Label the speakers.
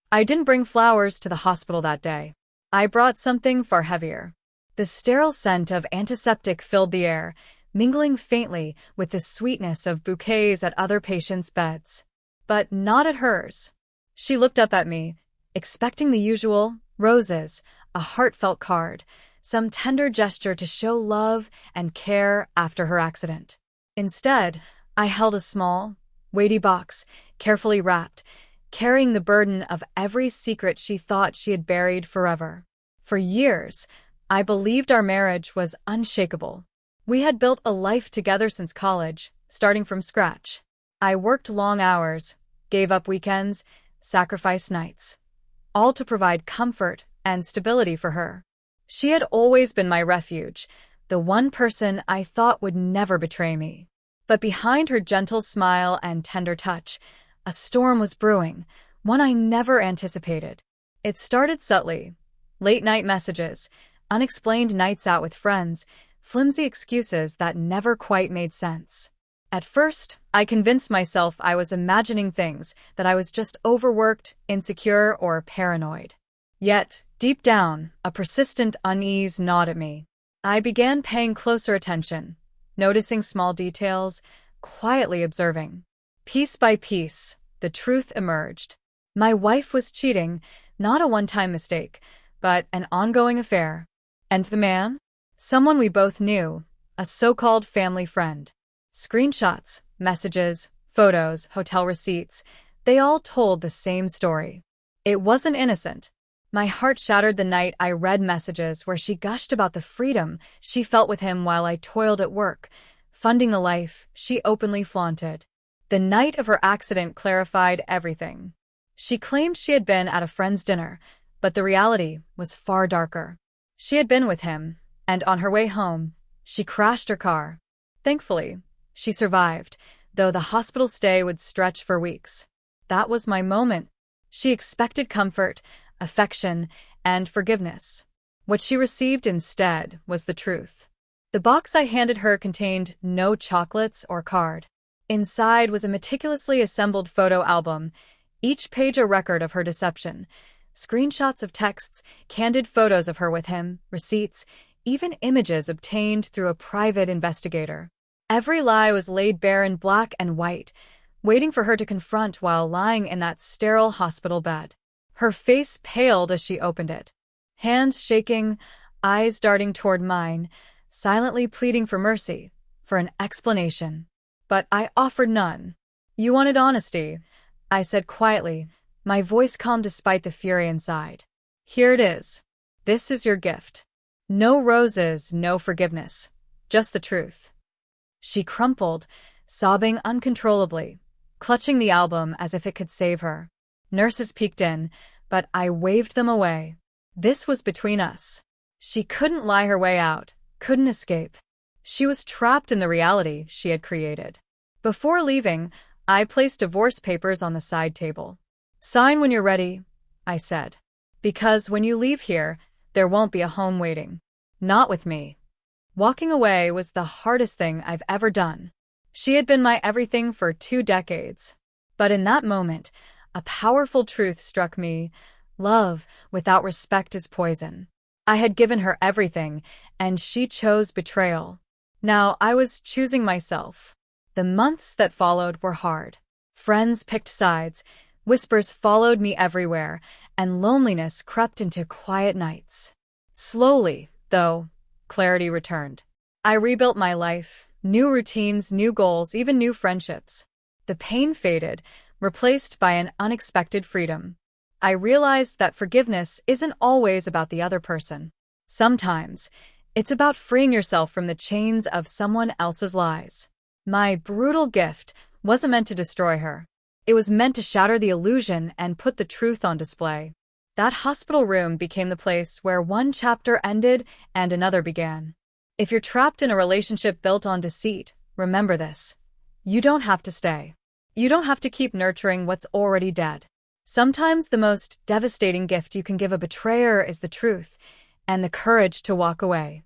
Speaker 1: I didn't bring flowers to the hospital that day. I brought something far heavier. The sterile scent of antiseptic filled the air, mingling faintly with the sweetness of bouquets at other patients' beds. But not at hers. She looked up at me, expecting the usual: roses, a heartfelt card, some tender gesture to show love and care after her accident. Instead, I held a small, weighty box, carefully wrapped, carrying the burden of every secret she thought she had buried forever. For years, I believed our marriage was unshakable. We had built a life together since college, starting from scratch. I worked long hours, gave up weekends, sacrificed nights, all to provide comfort and stability for her. She had always been my refuge, the one person I thought would never betray me. But behind her gentle smile and tender touch, a storm was brewing, one I never anticipated. It started subtly: late-night messages, unexplained nights out with friends, flimsy excuses that never quite made sense. At first, I convinced myself I was imagining things, that I was just overworked, insecure, or paranoid. Yet, deep down, a persistent unease gnawed at me. I began paying closer attention, noticing small details, quietly observing. Piece by piece, the truth emerged. My wife was cheating, not a one-time mistake, but an ongoing affair. And the man? Someone we both knew, a so-called family friend. Screenshots, messages, photos, hotel receipts, they all told the same story. It wasn't innocent. My heart shattered the night I read messages where she gushed about the freedom she felt with him while I toiled at work, funding the life she openly flaunted. The night of her accident clarified everything. She claimed she had been at a friend's dinner, but the reality was far darker. She had been with him, and on her way home, she crashed her car. Thankfully, she survived, though the hospital stay would stretch for weeks. That was my moment. She expected comfort, affection, and forgiveness. What she received instead was the truth. The box I handed her contained no chocolates or card. Inside was a meticulously assembled photo album, each page a record of her deception. Screenshots of texts, candid photos of her with him, receipts, even images obtained through a private investigator. Every lie was laid bare in black and white, waiting for her to confront while lying in that sterile hospital bed. Her face paled as she opened it, hands shaking, eyes darting toward mine, silently pleading for mercy, for an explanation. But I offered none. "You wanted honesty," I said quietly, my voice calm despite the fury inside. "Here it is. This is your gift. No roses, no forgiveness, just the truth." She crumpled, sobbing uncontrollably, clutching the album as if it could save her. Nurses peeked in, but I waved them away. This was between us. She couldn't lie her way out, couldn't escape. She was trapped in the reality she had created. Before leaving, I placed divorce papers on the side table. "Sign when you're ready," I said. "Because when you leave here, there won't be a home waiting. Not with me." Walking away was the hardest thing I've ever done. She had been my everything for 2 decades. But in that moment, a powerful truth struck me: love without respect is poison. I had given her everything, and she chose betrayal. Now I was choosing myself. The months that followed were hard. Friends picked sides, whispers followed me everywhere, and loneliness crept into quiet nights. Slowly, though, clarity returned. I rebuilt my life, new routines, new goals, even new friendships. The pain faded, replaced by an unexpected freedom. I realized that forgiveness isn't always about the other person. Sometimes, it's about freeing yourself from the chains of someone else's lies. My brutal gift wasn't meant to destroy her. It was meant to shatter the illusion and put the truth on display. That hospital room became the place where one chapter ended and another began. If you're trapped in a relationship built on deceit, remember this: you don't have to stay. You don't have to keep nurturing what's already dead. Sometimes the most devastating gift you can give a betrayer is the truth and the courage to walk away.